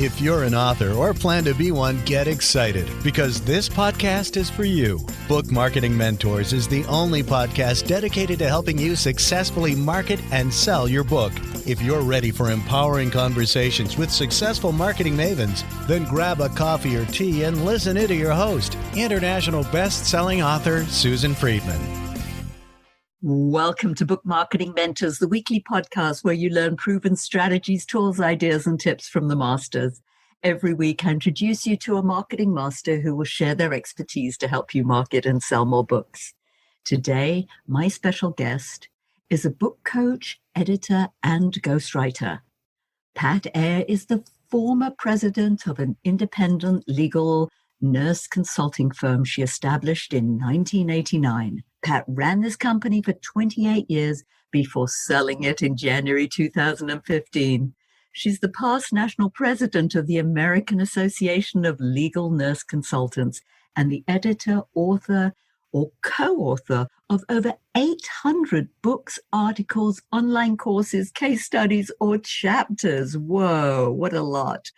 If you're an author or plan to be one, get excited because this podcast is for you. Book Marketing Mentors is the only podcast dedicated to helping you successfully market and sell your book. If you're ready for empowering conversations with successful marketing mavens, then grab a coffee or tea and listen in to your host, international best-selling author Susan Friedmann. Welcome to Book Marketing Mentors, the weekly podcast where you learn proven strategies, tools, ideas, and tips from the masters. Every week, I introduce you to a marketing master who will share their expertise to help you market and sell more books. Today, my special guest is a book coach, editor, and ghostwriter. Pat Iyer is the former president of an independent legal nurse consulting firm she established in 1989. Pat ran this company for 28 years before selling it in January 2015. She's the past national president of the American Association of Legal Nurse Consultants and the editor, author, or co-author of over 800 books, articles, online courses, case studies, or chapters. Whoa, what a lot.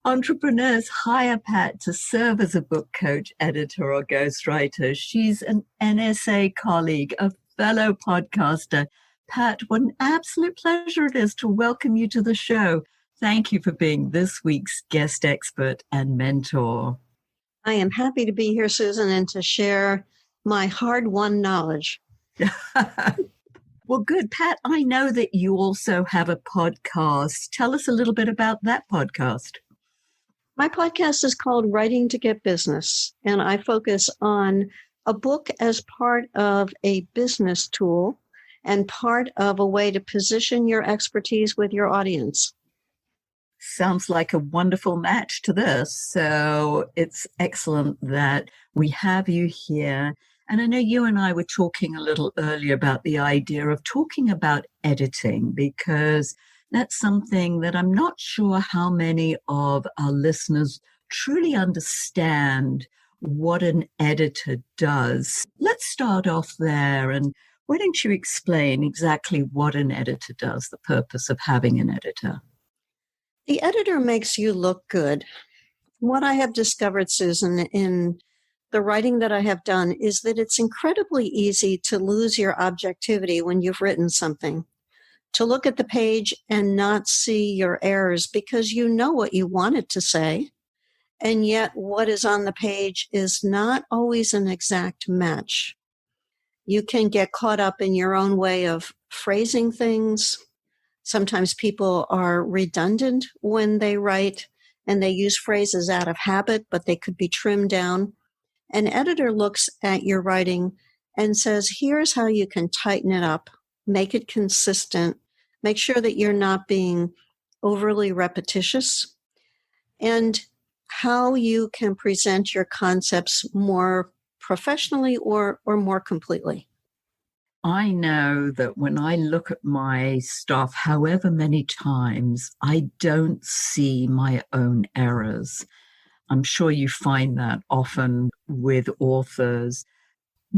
Entrepreneurs hire Pat to serve as a book coach, editor, or ghostwriter. She's an NSA colleague, a fellow podcaster. Pat, what an absolute pleasure it is to welcome you to the show. Thank you for being this week's guest expert and mentor. I am happy to be here, Susan, and to share my hard-won knowledge. Well, good. Pat, I know that you also have a podcast. Tell us a little bit about that podcast. My podcast is called Writing to Get Business, and I focus on a book as part of a business tool and part of a way to position your expertise with your audience. Sounds like a wonderful match to this. So it's excellent that we have you here. And I know you and I were talking a little earlier about the idea of talking about editing, because that's something that I'm not sure how many of our listeners truly understand what an editor does. Let's start off there. And why don't you explain exactly what an editor does, the purpose of having an editor? The editor makes you look good. What I have discovered, Susan, in the writing that I have done is that it's incredibly easy to lose your objectivity when you've written something. To look at the page and not see your errors because you know what you wanted to say, and yet what is on the page is not always an exact match. You can get caught up in your own way of phrasing things. Sometimes people are redundant when they write, and they use phrases out of habit, but they could be trimmed down. An editor looks at your writing and says, here's how you can tighten it up, make it consistent, make sure that you're not being overly repetitious, and how you can present your concepts more professionally or more completely. I know that when I look at my stuff, however many times, I don't see my own errors. I'm sure you find that often with authors.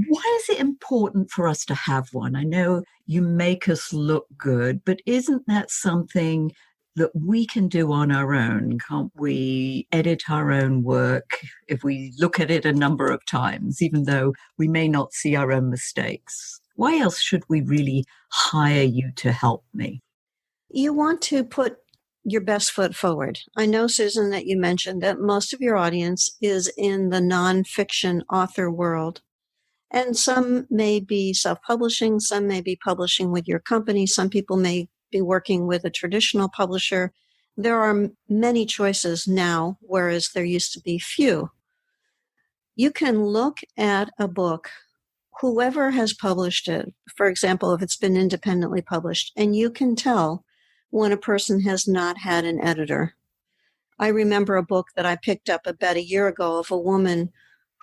Why is it important for us to have one? I know you make us look good, but isn't that something that we can do on our own? Can't we edit our own work if we look at it a number of times, even though we may not see our own mistakes? Why else should we really hire you to help me? You want to put your best foot forward. I know, Susan, that you mentioned that most of your audience is in the nonfiction author world. And some may be self-publishing, some may be publishing with your company, some people may be working with a traditional publisher. There are many choices now, whereas there used to be few. You can look at a book, whoever has published it, for example, if it's been independently published, and you can tell when a person has not had an editor. I remember a book that I picked up about a year ago of a woman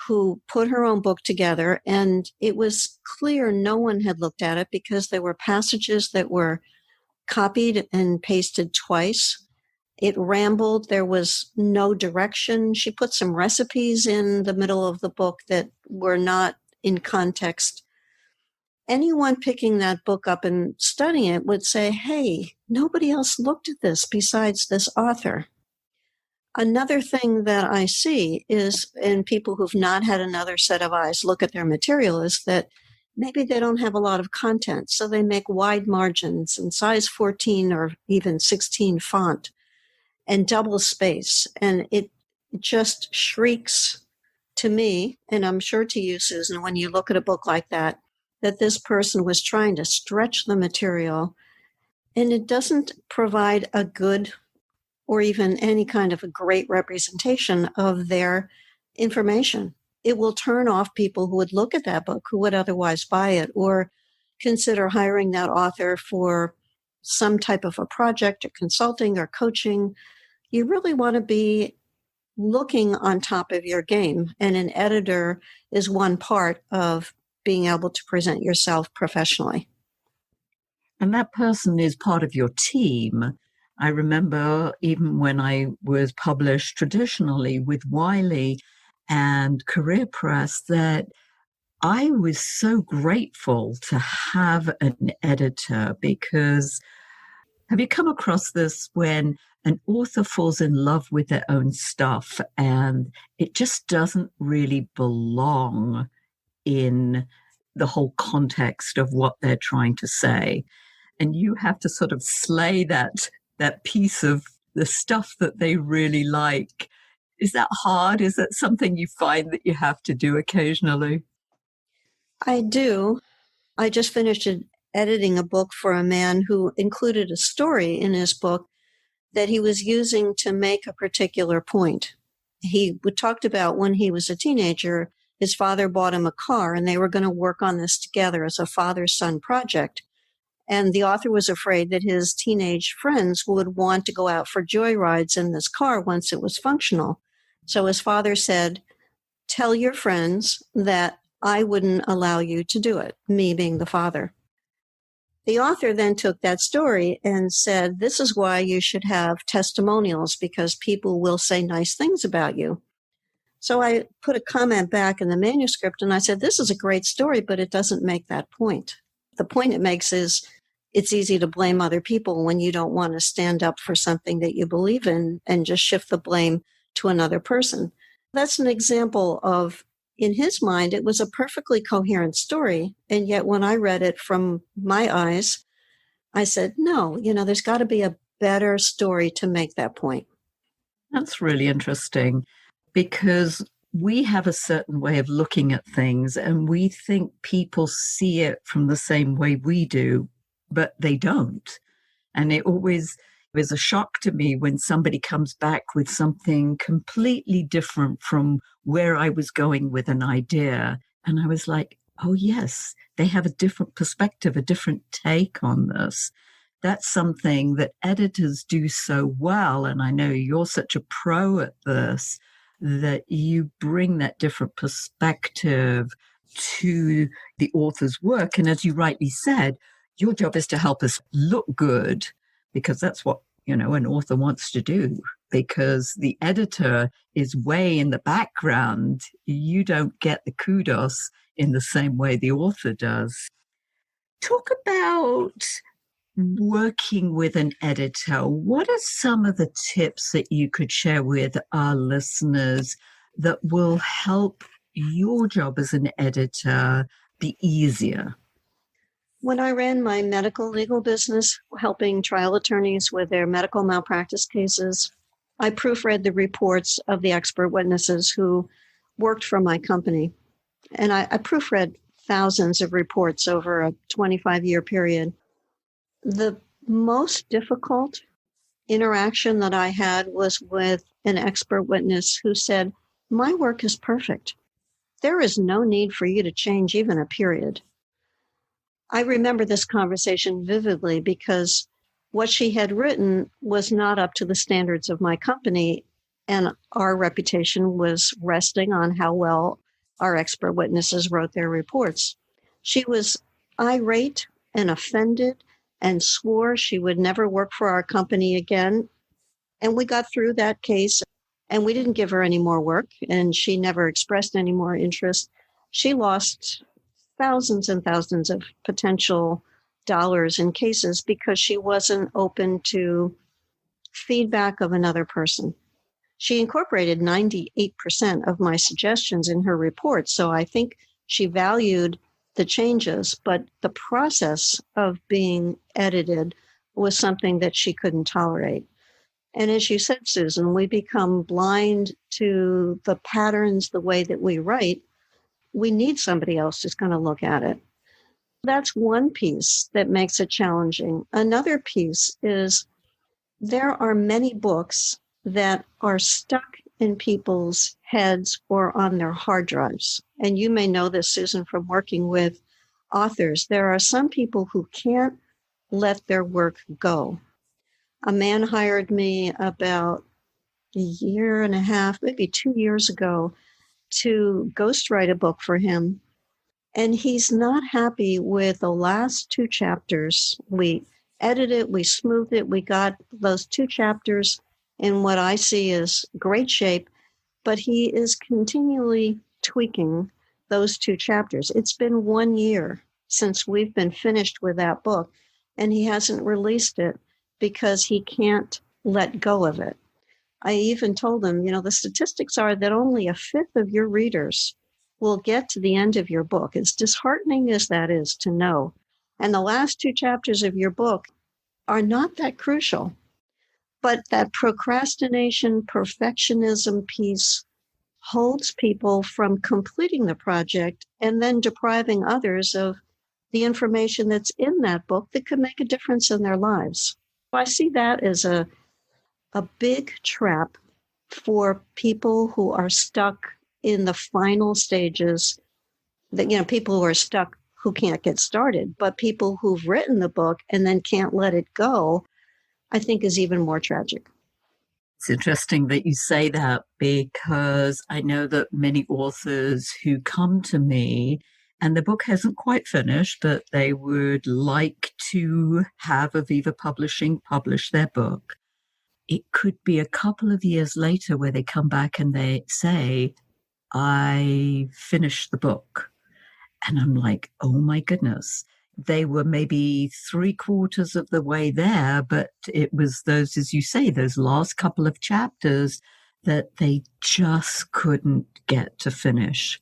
who put her own book together, and it was clear no one had looked at it because there were passages that were copied and pasted twice. It rambled. There was no direction. She put some recipes in the middle of the book that were not in context. Anyone picking that book up and studying it would say, hey, nobody else looked at this besides this author. Another thing that I see is in people who've not had another set of eyes look at their material is that maybe they don't have a lot of content. So they make wide margins and size 14 or even 16 font and double space. And it just shrieks to me, and I'm sure to you, Susan, when you look at a book like that this person was trying to stretch the material, and it doesn't provide a good or even any kind of a great representation of their information. It will turn off people who would look at that book, who would otherwise buy it, or consider hiring that author for some type of a project or consulting or coaching. You really want to be looking on top of your game, and an editor is one part of being able to present yourself professionally. And that person is part of your team. I remember even when I was published traditionally with Wiley and Career Press that I was so grateful to have an editor, because have you come across this when an author falls in love with their own stuff and it just doesn't really belong in the whole context of what they're trying to say? And you have to sort of slay that piece of the stuff that they really like. Is that hard? Is that something you find that you have to do occasionally? I do. I just finished editing a book for a man who included a story in his book that he was using to make a particular point. He talked about when he was a teenager, his father bought him a car and they were going to work on this together as a father-son project. And the author was afraid that his teenage friends would want to go out for joyrides in this car once it was functional. So his father said, "Tell your friends that I wouldn't allow you to do it," me being the father. The author then took that story and said, "This is why you should have testimonials, because people will say nice things about you." So I put a comment back in the manuscript and I said, "This is a great story, but it doesn't make that point. The point it makes is it's easy to blame other people when you don't want to stand up for something that you believe in and just shift the blame to another person." That's an example of, in his mind, it was a perfectly coherent story. And yet when I read it from my eyes, I said, no, there's got to be a better story to make that point. That's really interesting, because we have a certain way of looking at things and we think people see it from the same way we do, but they don't. And it always is a shock to me when somebody comes back with something completely different from where I was going with an idea. And I was like, oh, yes, they have a different perspective, a different take on this. That's something that editors do so well. And I know you're such a pro at this, that you bring that different perspective to the author's work. And as you rightly said, your job is to help us look good, because that's what, an author wants to do, because the editor is way in the background. You don't get the kudos in the same way the author does. Talk about working with an editor. What are some of the tips that you could share with our listeners that will help your job as an editor be easier? When I ran my medical legal business, helping trial attorneys with their medical malpractice cases, I proofread the reports of the expert witnesses who worked for my company. And I proofread thousands of reports over a 25-year period. The most difficult interaction that I had was with an expert witness who said, "My work is perfect. There is no need for you to change even a period." I remember this conversation vividly because what she had written was not up to the standards of my company, and our reputation was resting on how well our expert witnesses wrote their reports. She was irate and offended and swore she would never work for our company again. And we got through that case, and we didn't give her any more work, and she never expressed any more interest. She lost thousands and thousands of potential dollars in cases because she wasn't open to feedback of another person. She incorporated 98% of my suggestions in her report. So I think she valued the changes, but the process of being edited was something that she couldn't tolerate. And as you said, Susan, we become blind to the patterns, the way that we write. We need somebody else who's going to look at it. That's one piece that makes it challenging. Another piece is there are many books that are stuck in people's heads or on their hard drives. And you may know this, Susan, from working with authors. There are some people who can't let their work go. A man hired me about a year and a half, maybe 2 years ago, to ghostwrite a book for him. And he's not happy with the last 2 chapters. We edited it, we smoothed it, we got those 2 chapters in what I see as great shape, but he is continually tweaking those 2 chapters. It's been 1 year since we've been finished with that book, and he hasn't released it because he can't let go of it. I even told him, the statistics are that only a fifth of your readers will get to the end of your book. As disheartening as that is to know. And the last 2 chapters of your book are not that crucial. But that procrastination, perfectionism piece holds people from completing the project and then depriving others of the information that's in that book that could make a difference in their lives. I see that as a big trap for people who are stuck in the final stages, that, people who are stuck who can't get started, but people who've written the book and then can't let it go, I think is even more tragic. It's interesting that you say that, because I know that many authors who come to me and the book hasn't quite finished, but they would like to have Aviva Publishing publish their book. It could be a couple of years later where they come back and they say, I finished the book. And I'm like, oh my goodness. They were maybe 3/4 of the way there, but it was those, as you say, those last couple of chapters that they just couldn't get to finish.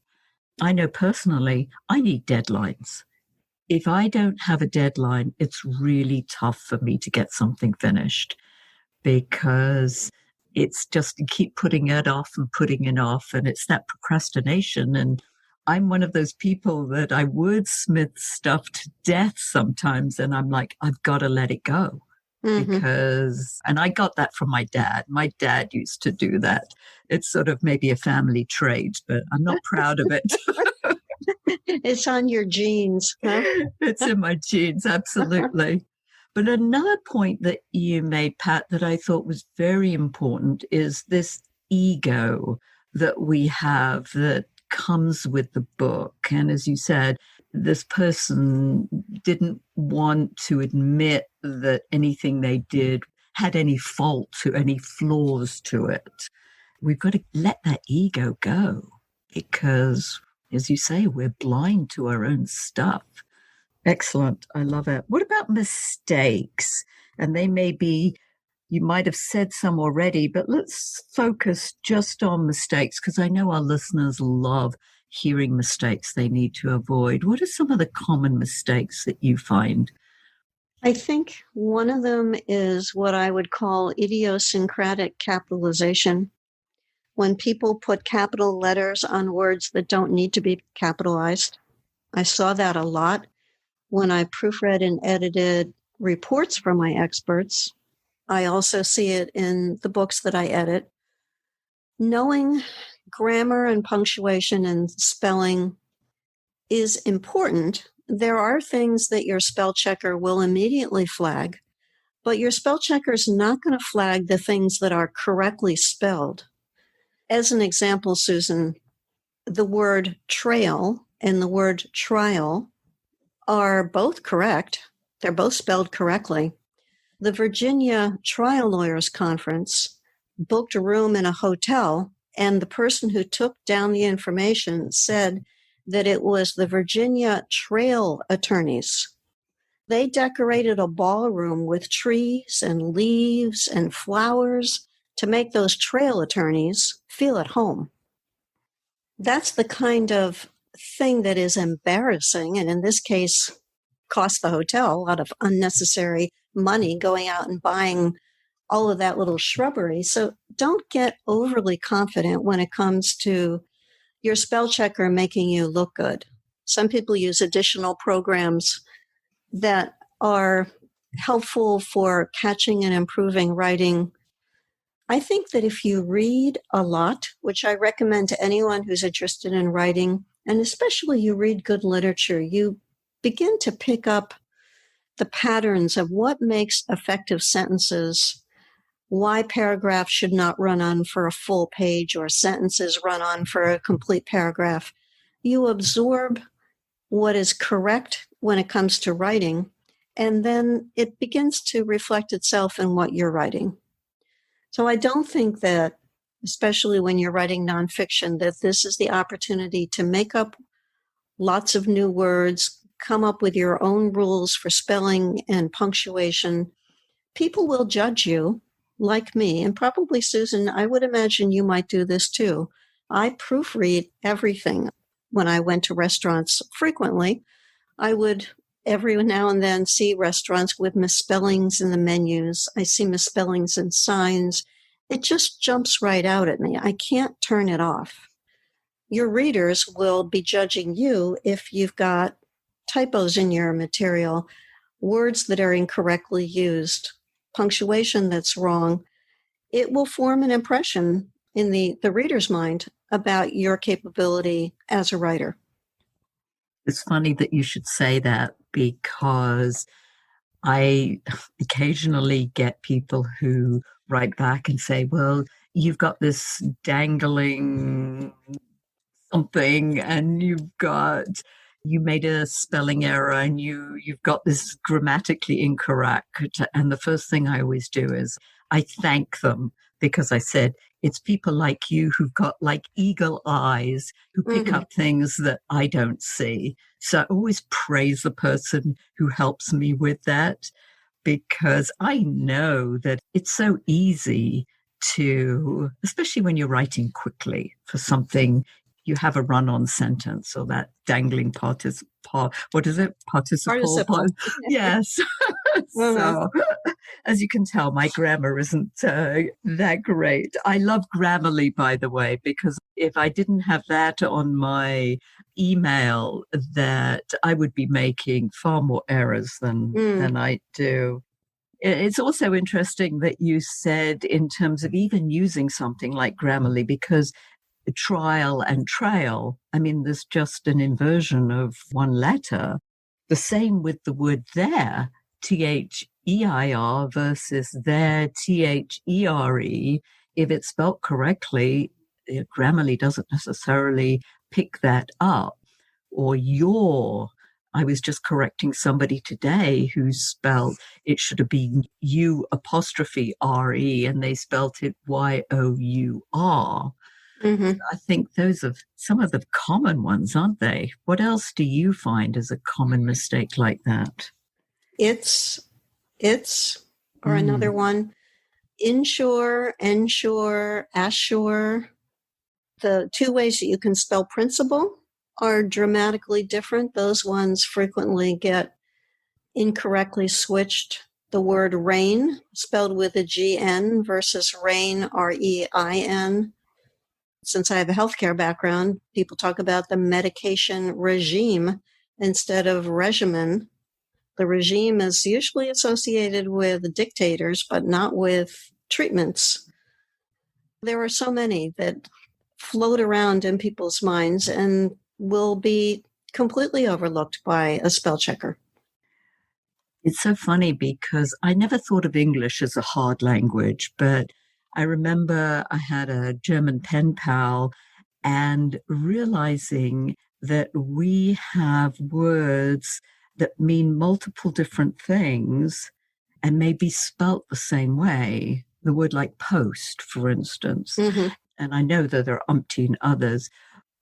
I know personally, I need deadlines. If I don't have a deadline, it's really tough for me to get something finished, because it's just you keep putting it off and putting it off, and it's that procrastination. And I'm one of those people that I wordsmith stuff to death sometimes, and I'm like, I've got to let it go. Because, and I got that from my dad. My dad used to do that. It's sort of maybe a family trait, but I'm not proud of it. It's on your genes, huh? It's in my genes, absolutely. But another point that you made, Pat, that I thought was very important is this ego that we have that comes with the book. And as you said, this person didn't want to admit that anything they did had any fault to any flaws to it. We've got to let that ego go, because, as you say, we're blind to our own stuff. Excellent. I love it. What about mistakes? And they may be, you might have said some already, but let's focus just on mistakes, because I know our listeners love hearing mistakes they need to avoid. What are some of the common mistakes that you find? I think one of them is what I would call idiosyncratic capitalization. When people put capital letters on words that don't need to be capitalized. I saw that a lot when I proofread and edited reports from my experts. I also see it in the books that I edit. Knowing grammar and punctuation and spelling is important. There are things that your spell checker will immediately flag, but your spell checker is not going to flag the things that are correctly spelled. As an example, Susan, the word trail and the word trial are both correct. They're both spelled correctly. The Virginia Trial Lawyers Conference booked a room in a hotel, and the person who took down the information said that it was the Virginia Trail Attorneys. They decorated a ballroom with trees and leaves and flowers to make those trail attorneys feel at home. That's the kind of thing that is embarrassing, and in this case, cost the hotel a lot of unnecessary money going out and buying all of that little shrubbery. So don't get overly confident when it comes to your spell checker making you look good. Some people use additional programs that are helpful for catching and improving writing. I think that if you read a lot, which I recommend to anyone who's interested in writing, and especially you read good literature, you begin to pick up the patterns of what makes effective sentences, why paragraphs should not run on for a full page or sentences run on for a complete paragraph. You absorb what is correct when it comes to writing, and then it begins to reflect itself in what you're writing. So I don't think that, especially when you're writing nonfiction, that this is the opportunity to make up lots of new words, come up with your own rules for spelling and punctuation. People will judge you, like me, and probably, Susan, I would imagine you might do this too. I proofread everything. When I went to restaurants frequently, I would every now and then see restaurants with misspellings in the menus. I see misspellings in signs. It just jumps right out at me. I can't turn it off. Your readers will be judging you if you've got typos in your material, words that are incorrectly used, punctuation that's wrong. It will form an impression in the reader's mind about your capability as a writer. It's funny that you should say that, because I occasionally get people who write back and say, well, you've got this dangling something, and you made a spelling error, and you've got this grammatically incorrect. And the first thing I always do is I thank them, because I said, it's people like you who've got like eagle eyes who pick up things that I don't see. So I always praise the person who helps me with that, because I know that it's so easy to, especially when you're writing quickly for something, you have a run-on sentence or that dangling participle. Yes. So, as you can tell, my grammar isn't that great. I love Grammarly, by the way, because if I didn't have that on my email, that I would be making far more errors than I do. It's also interesting that you said in terms of even using something like Grammarly, because trial and trail, I mean, there's just an inversion of one letter. The same with the word there, T-H-E-I-R versus there, T-H-E-R-E. If it's spelled correctly, Grammarly doesn't necessarily pick that up. Or your. I was just correcting somebody today who spelled, it should have been U''RE, and they spelt it Y-O-U-R. I think those are some of the common ones, aren't they? What else do you find as a common mistake like that? It's, or another one, insure, ensure, assure. The two ways that you can spell principal are dramatically different. Those ones frequently get incorrectly switched. The word rain, spelled with a G-N versus rain, R-E-I-N. Since I have a healthcare background, people talk about the medication regime instead of regimen. The regime is usually associated with dictators, but not with treatments. There are so many that float around in people's minds and will be completely overlooked by a spell checker. It's so funny because I never thought of English as a hard language, but I remember I had a German pen pal and realizing that we have words that mean multiple different things and may be spelt the same way. The word like post, for instance. And I know that there are umpteen others.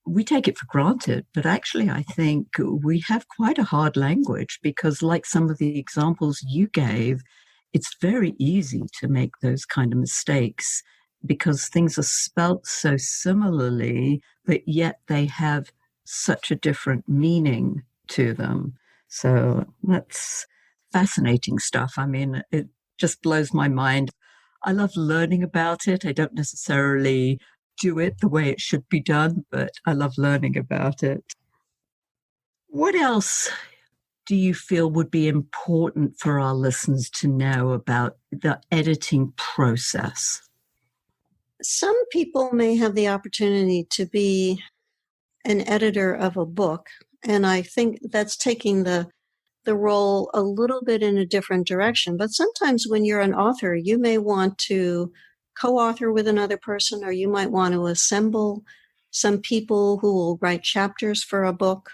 We take it for granted, but actually I think we have quite a hard language because, like some of the examples you gave, it's very easy to make those kind of mistakes. because things are spelt so similarly, but yet they have such a different meaning to them. So that's fascinating stuff. I mean, it just blows my mind. I love learning about it. I don't necessarily do it the way it should be done, but I love learning about it. What else do you feel would be important for our listeners to know about the editing process? Some people may have the opportunity to be an editor of a book, and I think that's taking the role a little bit in a different direction. But sometimes when you're an author, you may want to co-author with another person, or you might want to assemble some people who will write chapters for a book.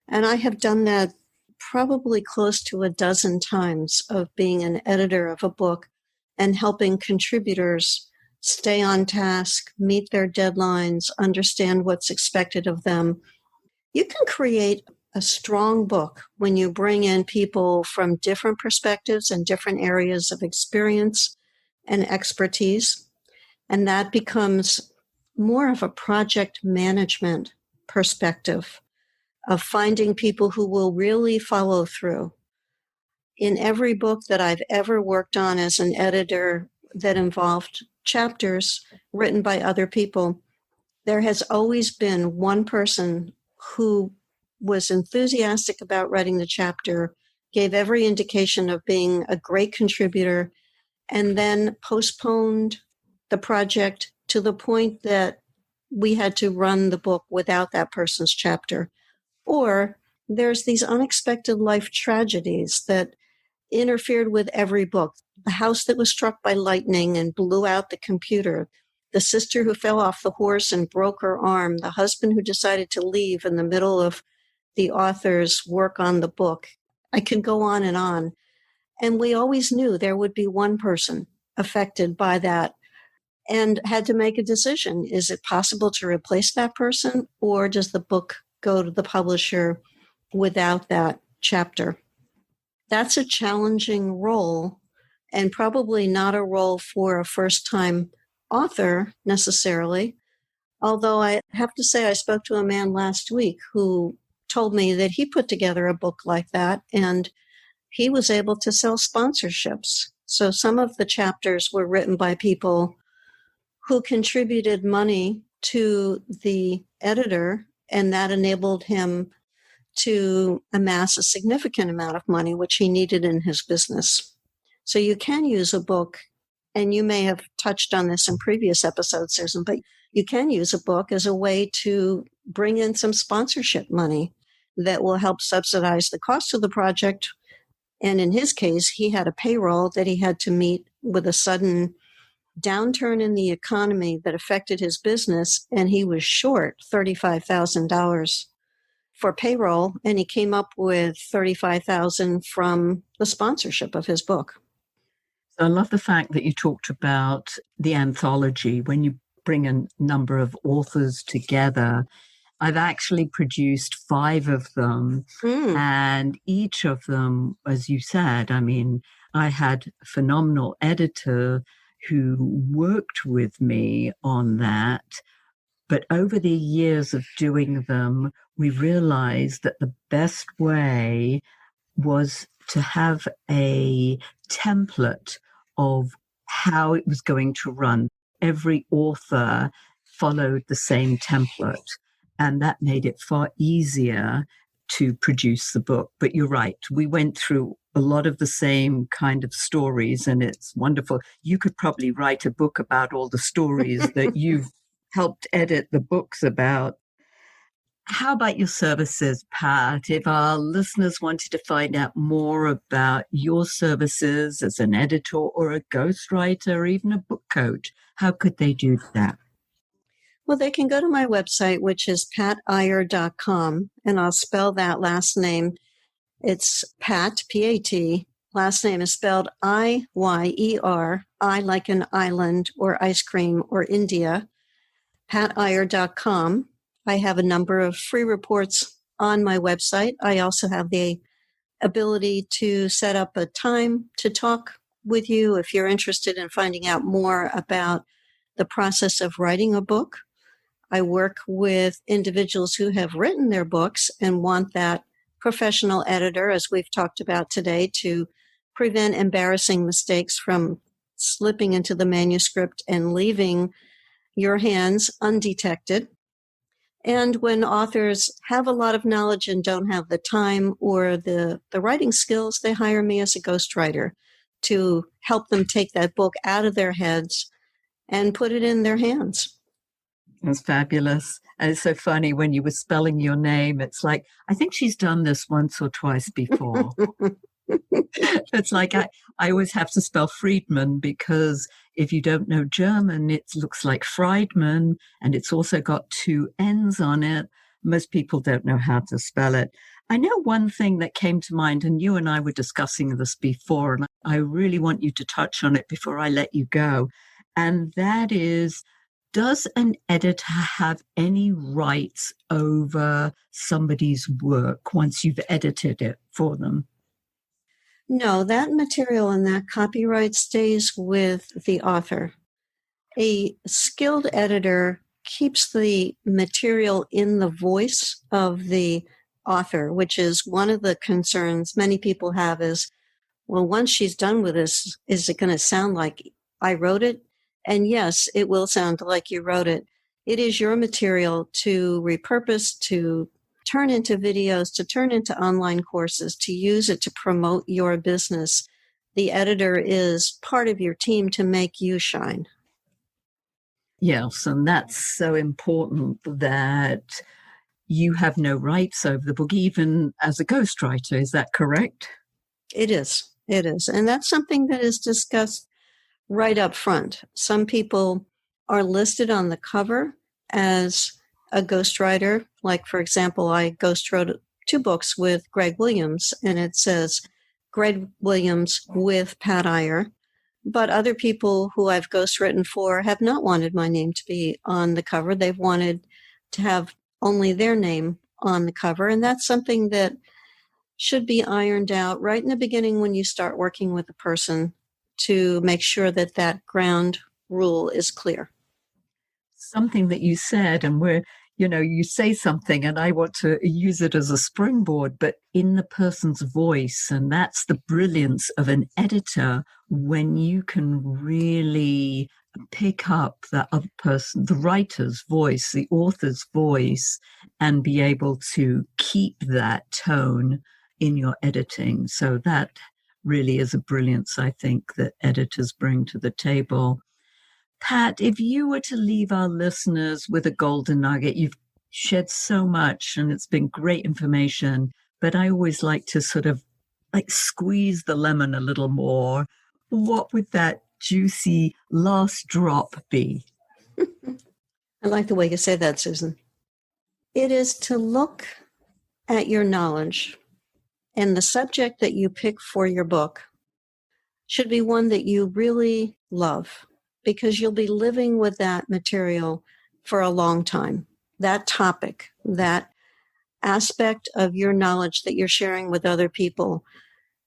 And I have done that probably close to a dozen times, of being an editor of a book and helping contributors stay on task, meet their deadlines, understand what's expected of them. You can create a strong book when you bring in people from different perspectives and different areas of experience and expertise. And that becomes more of a project management perspective of finding people who will really follow through. In every book that I've ever worked on as an editor that involved chapters written by other people, there has always been one person who was enthusiastic about writing the chapter, gave every indication of being a great contributor, and then postponed the project to the point that we had to run the book without that person's chapter. Or there's these unexpected life tragedies that interfered with every book. The house that was struck by lightning and blew out the computer, the sister who fell off the horse and broke her arm, the husband who decided to leave in the middle of the author's work on the book. I could go on. And we always knew there would be one person affected by that and had to make a decision. Is it possible to replace that person, or does the book go to the publisher without that chapter? That's a challenging role, and probably not a role for a first-time author necessarily. Although I have to say, I spoke to a man last week who told me that he put together a book like that, and he was able to sell sponsorships. So some of the chapters were written by people who contributed money to the editor, and that enabled him to amass a significant amount of money, which he needed in his business. So you can use a book, and you may have touched on this in previous episodes, Susan, but you can use a book as a way to bring in some sponsorship money that will help subsidize the cost of the project. And in his case, he had a payroll that he had to meet with a sudden downturn in the economy that affected his business, and he was short $35,000 for payroll, and he came up with $35,000 from the sponsorship of his book. I love the fact that you talked about the anthology. When you bring a number of authors together, I've actually produced 5 of them, and each of them, as you said, I mean, I had a phenomenal editor who worked with me on that. But over the years of doing them, we realized that the best way was to have a template of how it was going to run. Every author followed the same template, and that made it far easier to produce the book. But you're right, we went through a lot of the same kind of stories, and it's wonderful. You could probably write a book about all the stories that you've helped edit the books about. How about your services, Pat? If our listeners wanted to find out more about your services as an editor or a ghostwriter or even a book coach, how could they do that? Well, they can go to my website, which is patiyer.com, and I'll spell that last name. It's Pat, P-A-T. Last name is spelled I-Y-E-R, I like an island or ice cream or India, patiyer.com. I have a number of free reports on my website. I also have the ability to set up a time to talk with you if you're interested in finding out more about the process of writing a book. I work with individuals who have written their books and want that professional editor, as we've talked about today, to prevent embarrassing mistakes from slipping into the manuscript and leaving your hands undetected. And when authors have a lot of knowledge and don't have the time or the writing skills, they hire me as a ghostwriter to help them take that book out of their heads and put it in their hands. That's fabulous. And it's so funny when you were spelling your name. It's like, I think she's done this once or twice before. It's like I always have to spell Friedmann because if you don't know German, it looks like Friedman, and it's also got two N's on it. Most people don't know how to spell it. I know one thing that came to mind, and you and I were discussing this before, and I really want you to touch on it before I let you go. And that is, does an editor have any rights over somebody's work once you've edited it for them? No, that material and that copyright stays with the author. A skilled editor keeps the material in the voice of the author, which is one of the concerns many people have is, well, once she's done with this, is it going to sound like I wrote it? And yes, it will sound like you wrote it. It is your material to repurpose, to turn into videos, to turn into online courses, to use it to promote your business. The editor is part of your team to make you shine. Yes, and that's so important that you have no rights over the book, even as a ghostwriter. Is that correct? It is. It is. And that's something that is discussed right up front. Some people are listed on the cover as a ghostwriter. Like, for example, I ghostwrote 2 books with Greg Williams, and it says Greg Williams with Pat Iyer. But other people who I've ghostwritten for have not wanted my name to be on the cover. They've wanted to have only their name on the cover. And that's something that should be ironed out right in the beginning when you start working with a person to make sure that that ground rule is clear. Something that you said, and you say something and I want to use it as a springboard, but in the person's voice. And that's the brilliance of an editor, when you can really pick up the other person, the writer's voice, the author's voice, and be able to keep that tone in your editing. So that really is a brilliance, I think, that editors bring to the table. Pat, if you were to leave our listeners with a golden nugget, you've shared so much and it's been great information, but I always like to sort of like squeeze the lemon a little more. What would that juicy last drop be? I like the way you say that, Susan. It is to look at your knowledge, and the subject that you pick for your book should be one that you really love, because you'll be living with that material for a long time. That topic, that aspect of your knowledge that you're sharing with other people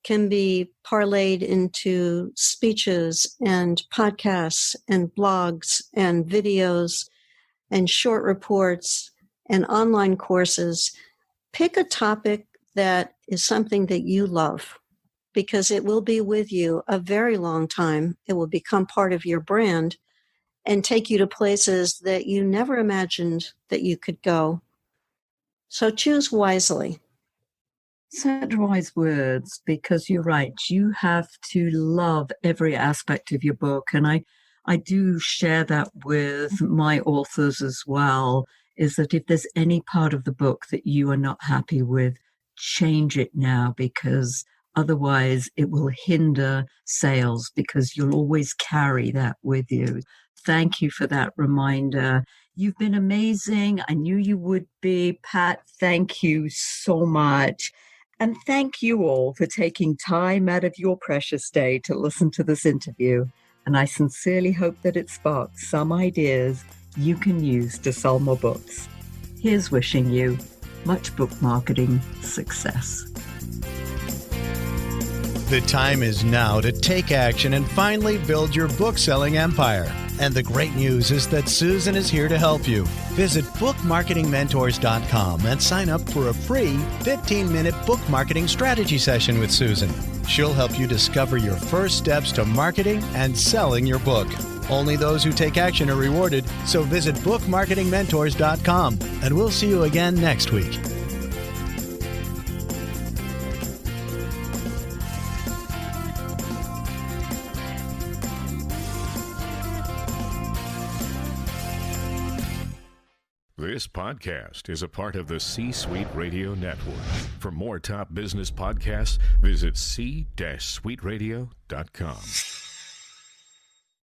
can be parlayed into speeches and podcasts and blogs and videos and short reports and online courses. Pick a topic that is something that you love, because it will be with you a very long time. It will become part of your brand and take you to places that you never imagined that you could go. So choose wisely. Such wise words, because you're right. You have to love every aspect of your book. And I do share that with my authors as well, is that if there's any part of the book that you are not happy with, change it now, because otherwise it will hinder sales, because you'll always carry that with you. Thank you for that reminder. You've been amazing. I knew you would be. Pat, thank you so much. And thank you all for taking time out of your precious day to listen to this interview. And I sincerely hope that it sparks some ideas you can use to sell more books. Here's wishing you much book marketing success. The time is now to take action and finally build your book-selling empire. And the great news is that Susan is here to help you. Visit bookmarketingmentors.com and sign up for a free 15-minute book marketing strategy session with Susan. She'll help you discover your first steps to marketing and selling your book. Only those who take action are rewarded, so visit bookmarketingmentors.com, and we'll see you again next week. This podcast is a part of the C-Suite Radio Network. For more top business podcasts, visit c-suiteradio.com.